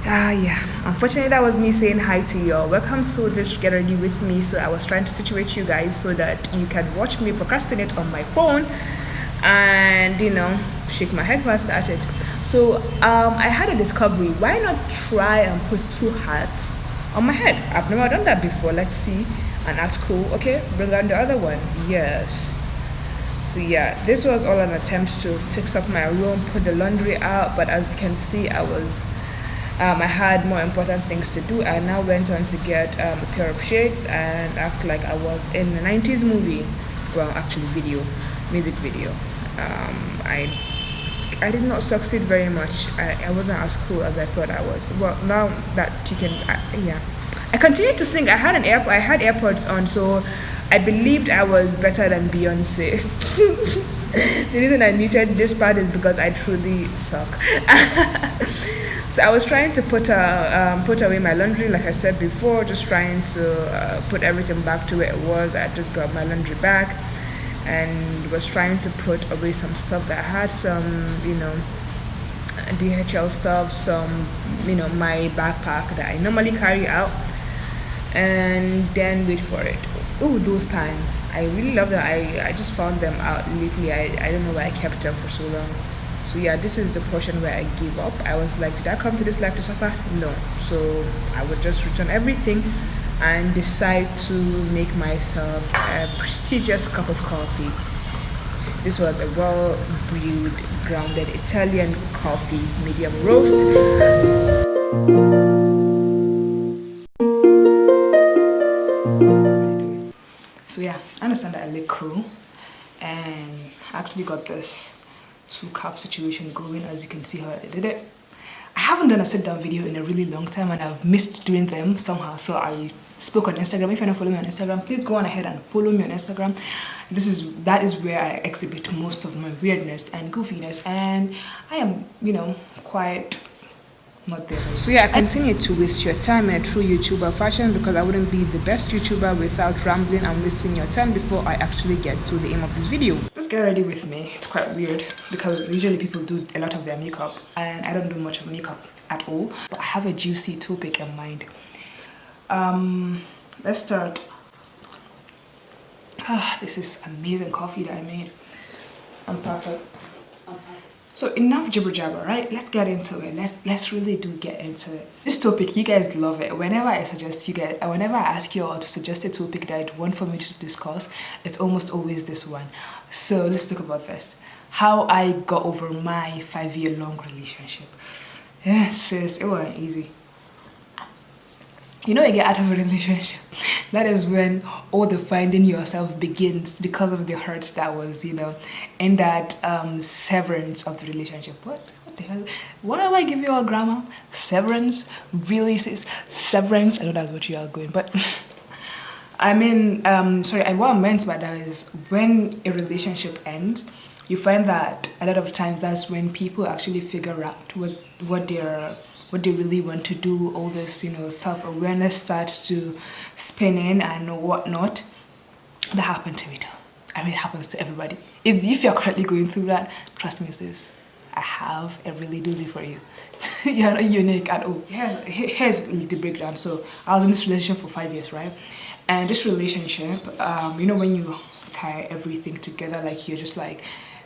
Yeah, unfortunately that was me saying hi to you all. Welcome to this Get Ready With Me. So I was trying to situate you guys so that you can watch me procrastinate on my phone and shake my head while I started. So I had a discovery. Why not try and put two hats on my head? I've never done that before. Let's see and act cool. Okay, bring on the other one. Yes. So yeah, this was all an attempt to fix up my room, put the laundry out, but as you can see, I had more important things to do. I now went on to get a pair of shades and act like I was in a 90s movie. Well, actually, music video. I did not succeed very much. I wasn't as cool as I thought I was. Well, now that you can, yeah. I continued to sing. I had AirPods on, so I believed I was better than Beyonce. The reason I muted this part is because I truly suck. So I was trying to put away my laundry, like I said before, just trying to put everything back to where it was. I just got my laundry back and was trying to put away some stuff that I had, some DHL stuff, some my backpack that I normally carry out, and then wait for it. Oh, those pants! I really love them. I just found them out lately. I don't know why I kept them for so long. So yeah, this is the portion where I give up. I was like, did I come to this life to suffer? No. So I would just return everything and decide to make myself a prestigious cup of coffee. This was a well brewed, grounded Italian coffee, medium roast. So yeah, I understand that I look cool, and I actually got this two cup situation going. As you can see how I did it. I haven't done a sit down video in a really long time, and I've missed doing them somehow. So I spoke on Instagram. If you're not following me on Instagram, please go on ahead and follow me on Instagram. That is where I exhibit most of my weirdness and goofiness, and I am quite not there. So yeah, I continue to waste your time in a true YouTuber fashion, because I wouldn't be the best YouTuber without rambling and wasting your time before I actually get to the aim of this video. Let's get ready with me. It's quite weird because usually people do a lot of their makeup and I don't do much of makeup at all. But I have a juicy topic in mind. Let's start. This is amazing coffee that I made. I'm perfect. So enough jibber jabber, right? Let's get into it. Let's really get into it. This topic, you guys love it. Whenever I ask you all to suggest a topic that you want for me to discuss, it's almost always this one. So let's talk about this. How I got over my 5-year-long relationship. Yes, sis, it wasn't easy. You get out of a relationship, that is when all the finding yourself begins, because of the hurt that was, in that severance of the relationship. What the hell? Why am I giving you all grammar? Severance? Really, sis? Severance? I know that's what you are going, but I mean, what I meant by that is when a relationship ends, you find that a lot of times that's when people actually figure out what they really want to do. All this, self-awareness starts to spin in and whatnot. That happened to me too. I mean, it happens to everybody. If you're currently going through that, trust me, sis, I have a really doozy for you. You're not unique at all. Here's the breakdown. So I was in this relationship for 5 years, right? And this relationship, when you tie everything together, like you're just like,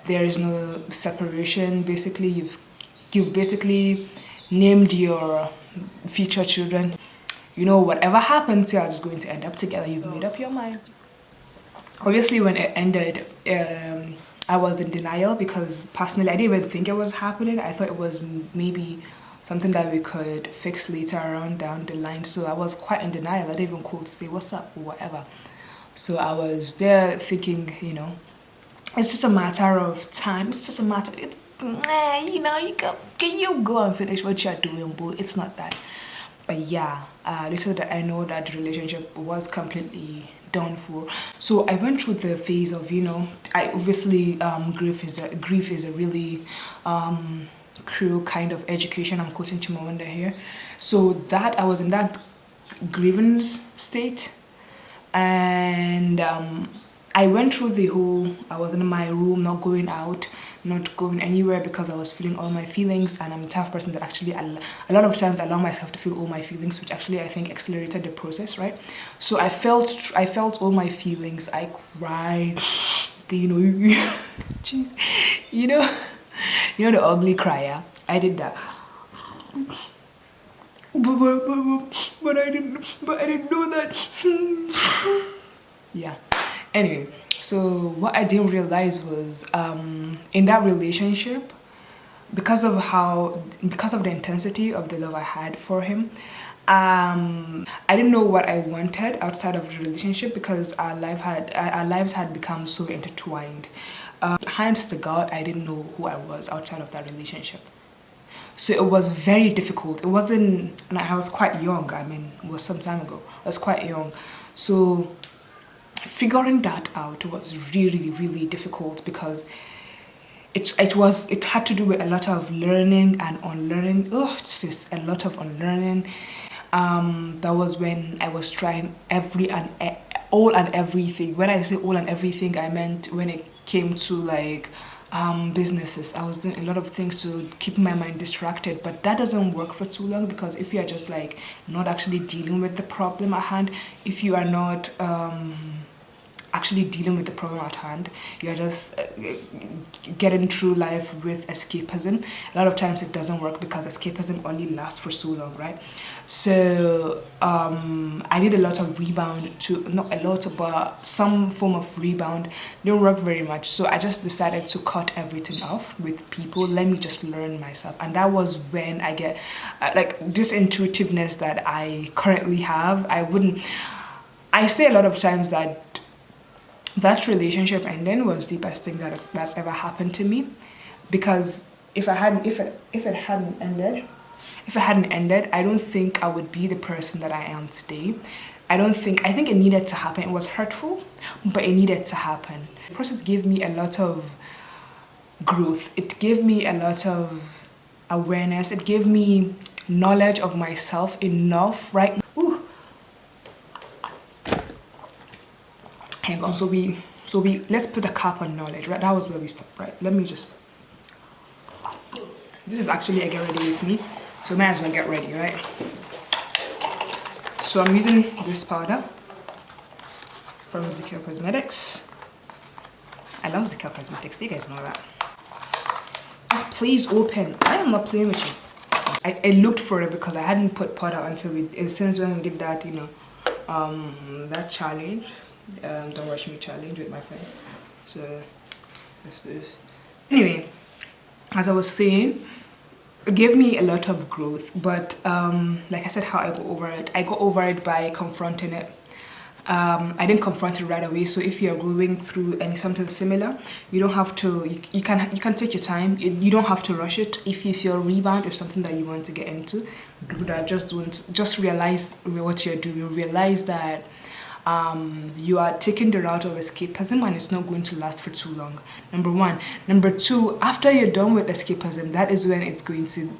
there is no separation. Basically, you've basically named your future children. Whatever happens, you're just going to end up together. You've made up your mind. Obviously, when it ended, I was in denial, because personally I didn't even think it was happening. I thought it was maybe something that we could fix later around down the line. So I was quite in denial. I didn't even call to say what's up or whatever. So I was there thinking, it's just a matter of time. It's just a matter. You go and finish what you're doing, but it's not that. But yeah, little that I know that the relationship was completely done for. So I went through the phase of, I obviously grief is a really cruel kind of education. I'm quoting Chimamanda here. So that I was in that grievance state, and I went through the whole, I was in my room, not going out, not going anywhere because I was feeling all my feelings, and I'm the type of person that actually a lot of times allow myself to feel all my feelings, which actually I think accelerated the process, right? So I felt all my feelings. I cried, you know, jeez, you know, the ugly crier. I did that. But I didn't know that. Yeah. Anyway, so what I didn't realize was in that relationship, because of the intensity of the love I had for him, I didn't know what I wanted outside of the relationship because our lives had become so intertwined. Hands to God, I didn't know who I was outside of that relationship. So it was very difficult. It wasn't, and I was quite young. I mean, it was some time ago. I was quite young. So figuring that out was really, really difficult because it had to do with a lot of learning and unlearning. Oh, just a lot of unlearning. That was when I was trying all and everything. When I say all and everything, I meant when it came to like businesses. I was doing a lot of things to keep my mind distracted, but that doesn't work for too long because if you are just like not actually dealing with the problem at hand, if you are not actually dealing with the problem at hand, you're just getting through life with escapism. A lot of times it doesn't work because escapism only lasts for so long, right? So I did a lot of rebound, not a lot, but some form of rebound. Didn't work very much, so I just decided to cut everything off with people. Let me just learn myself, and that was when I get like this intuitiveness that I currently have. I say a lot of times that relationship ending was the best thing that's ever happened to me, because if it hadn't ended, I don't think I would be the person that I am today. I think it needed to happen. It was hurtful, but it needed to happen. The process gave me a lot of growth. It gave me a lot of awareness. It gave me knowledge of myself enough, right? Ooh. Hang on, so we let's put a cap on knowledge, right? That was where we stopped, right? This is actually a get ready with me, so might as well get ready, right? So I'm using this powder from Zekiel Cosmetics. I love Zekiel Cosmetics, you guys know that. Please open. I am not playing with you. I looked for it because I hadn't put powder since when we did that, that challenge. Don't Rush Me challenge with my friends. So this. Anyway, as I was saying, it gave me a lot of growth, but like I said, how I got over it by confronting it. I didn't confront it right away, so if you're going through something similar, you don't have to, you can take your time. You don't have to rush it. If you feel rebound, if something that you want to get into, do that. Just realize what you're doing. Realize that you are taking the route of escapism, and it's not going to last for too long. Number one. Number two, after you're done with escapism, that is when it's going to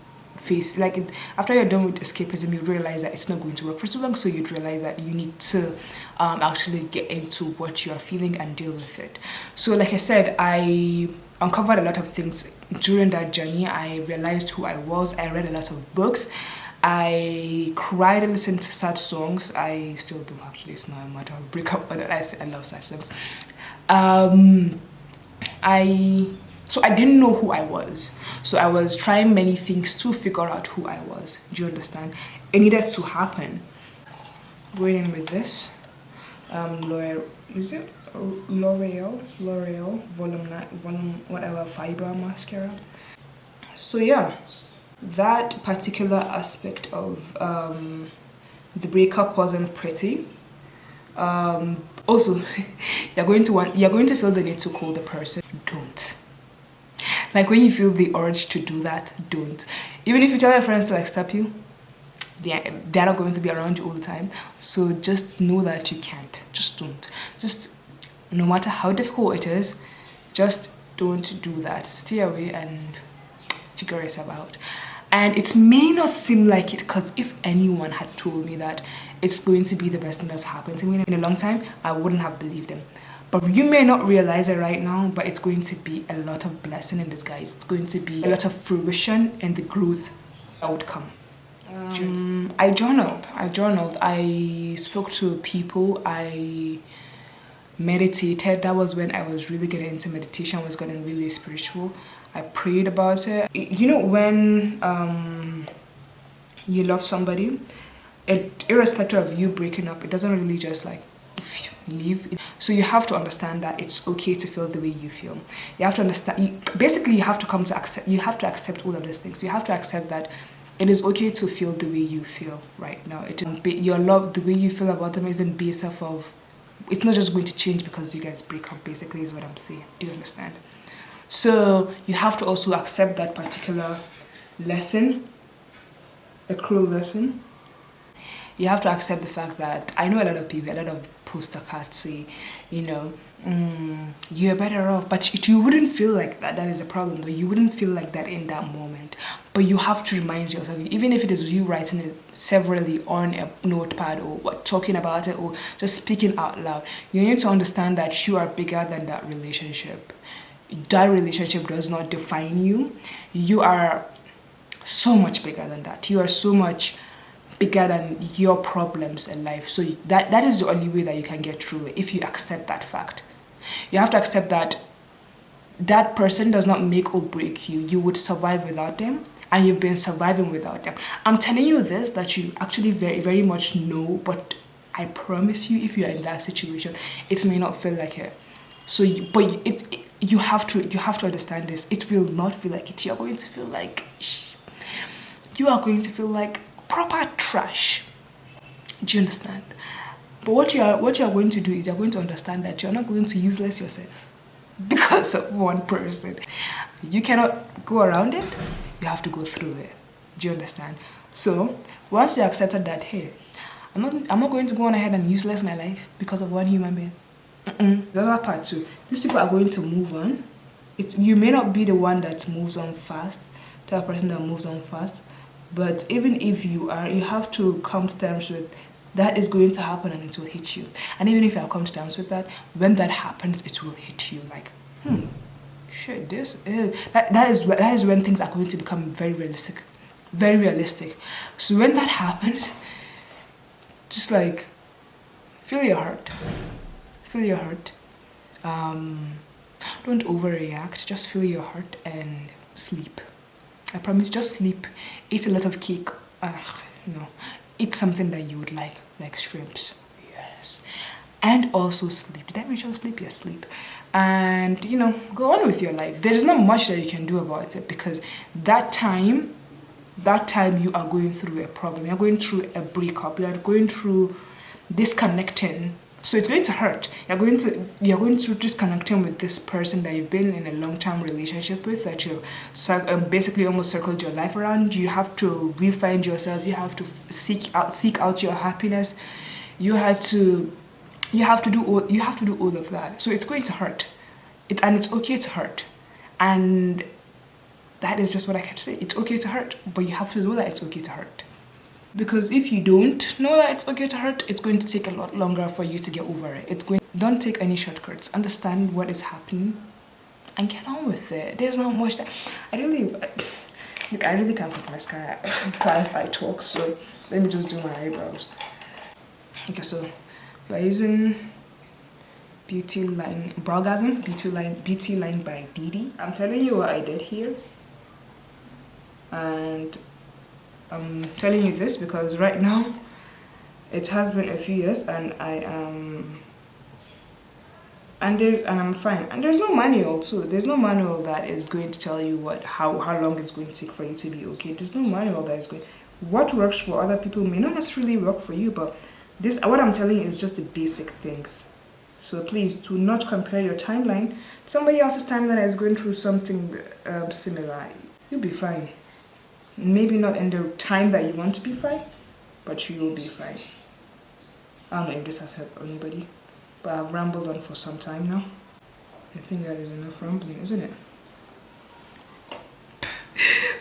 after you're done with escapism, you realize that it's not going to work for too long, so you'd realize that you need to actually get into what you're feeling and deal with it. So like I said, I uncovered a lot of things during that journey. I realized who I was. I read a lot of books. I cried and listened to sad songs. I still do actually. It's not a matter of breakup, but I love sad songs. So I didn't know who I was. So I was trying many things to figure out who I was. Do you understand? It needed to happen. Going in with this, L'Oreal volume whatever fiber mascara. So yeah, that particular aspect of the breakup wasn't pretty. Also, you're going to feel the need to call the person. Don't. Like when you feel the urge to do that, don't. Even if you tell your friends to stop you, they're not going to be around you all the time. So just know that you can't. Just don't. Just no matter how difficult it is, just don't do that. Stay away and figure yourself out. And it may not seem like it, because if anyone had told me that it's going to be the best thing that's happened to me in a long time, I wouldn't have believed them. But you may not realize it right now, but it's going to be a lot of blessing in disguise. It's going to be a lot of fruition and the growth that would come. I journaled. I spoke to people. I meditated. That was when I was really getting into meditation. I was getting really spiritual. I prayed about it. You know, when you love somebody, irrespective of you breaking up, it doesn't really just like leave. So you have to understand that it's okay to feel the way you feel. You have to understand, basically you have to come to accept, you have to accept all of these things. You have to accept that it is okay to feel the way you feel right now. Your love, the way you feel about them isn't based off of, it's not just going to change because you guys break up, basically is what I'm saying. Do you understand? So you have to also accept that particular lesson, a cruel lesson. You have to accept the fact that I know a lot of people, a lot of poster cards say, you know, you're better off, but you wouldn't feel like that. That is a problem, though. You wouldn't feel like that in that moment. But you have to remind yourself, even if it is you writing it severally on a notepad or talking about it or just speaking out loud, you need to understand that you are bigger than that relationship. That relationship does not define you. You are so much bigger than that. You are so much bigger than your problems in life. So that is the only way that you can get through it, if you accept that fact. You have to accept that that person does not make or break you. You would survive without them, and you've been surviving without them. I'm telling you this that you actually very, very much know, but I promise you, if you're in that situation, it may not feel like it. So, you have to understand this. It will not feel like it. You're going to feel like proper trash. Do you understand? But what you are going to do is you're going to understand that you're not going to useless yourself because of one person. You cannot go around it. You have to go through it. Do you understand? So once you accepted that, hey, I'm not going to go on ahead and useless my life because of one human being. The other part too, these people are going to move on. You may not be the one that moves on fast, the person that moves on fast, but even if you are, you have to come to terms with that is going to happen and it will hit you. And even if you have come to terms with that, when that happens, it will hit you like, shit, this is that is when things are going to become very realistic. Very realistic. So when that happens, just like feel your heart. Feel your heart. Don't overreact. Just feel your heart and sleep. I promise, just sleep. Eat a lot of cake. Eat something that you would like shrimps. Yes. And also sleep. Did I mention sleep? Yes, sleep. And, go on with your life. There is not much that you can do about it because that time you are going through a problem. You're going through a breakup. You are going through disconnecting. So it's going to hurt. You're going through disconnecting with this person that you've been in a long-term relationship with, that you've basically almost circled your life around. You have to refine yourself. You have to seek out your happiness. You have to do all of that. So it's going to hurt. And it's okay to hurt. And that is just what I can say. It's okay to hurt, but you have to know that it's okay to hurt. Because if you don't know that it's okay to hurt, it's going to take a lot longer for you to get over it. Don't take any shortcuts. Understand what is happening and get on with it. There's not much that I really can't put mascara as I talk, so let me just do my eyebrows. Okay, so we're using Beauty Line Browgasm Beauty Line by Didi. I'm telling you what I did here, and I'm telling you this because right now it has been a few years and I'm fine. And there's no manual too. There's no manual that is going to tell you how long it's going to take for you to be okay. There's no manual that is going. What works for other people may not necessarily work for you, but what I'm telling you is just the basic things. So please do not compare your timeline to somebody else's timeline that is going through something similar. You'll be fine. Maybe not in the time that you want to be fine, but you will be fine. I don't know if this has helped anybody, but I've rambled on for some time now. I think that is enough rambling, isn't it?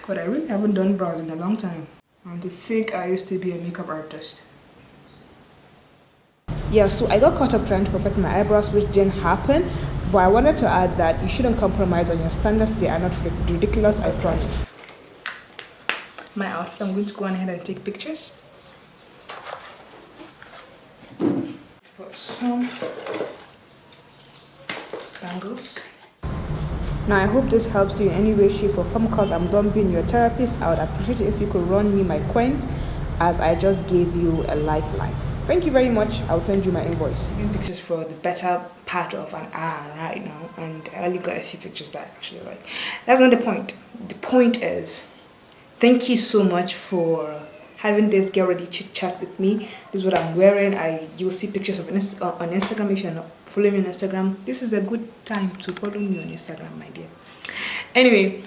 God, I really haven't done brows in a long time. And to think I used to be a makeup artist. Yeah, so I got caught up trying to perfect my eyebrows, which didn't happen. But I wanted to add that you shouldn't compromise on your standards. They are not ridiculous, I promise. My outfit, I'm going to go on ahead and take pictures. Put some bangles. Now I hope this helps you in any way, shape or form, because I'm done being your therapist. I would appreciate it if you could run me my coins, as I just gave you a lifeline. Thank you very much. I'll send you my invoice. Taking pictures for the better part of an hour right now, and I only got a few pictures that I actually like. That's not the point. The point is, thank you so much for having this get ready chit chat with me. This is what I'm wearing. You'll see pictures of on Instagram. If you're not following me on Instagram, this is a good time to follow me on Instagram, my dear. Anyway,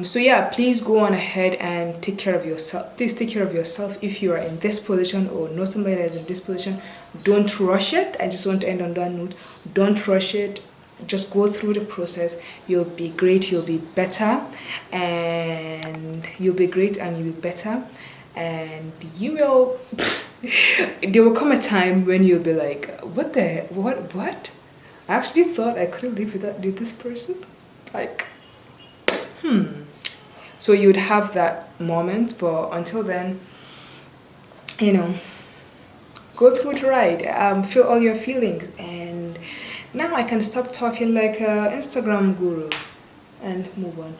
so yeah, please go on ahead and take care of yourself. Please take care of yourself. If you are in this position or know somebody that is in this position, don't rush it. I just want to end on that note. Don't rush it. Just go through the process. You'll be great. You'll be better, and you'll be great, and you'll be better, and you will. There will come a time when you'll be like, what? I actually thought I couldn't live without this person. Like, So you'd have that moment, but until then, go through the ride. Feel all your feelings, and now I can stop talking like an Instagram guru and move on.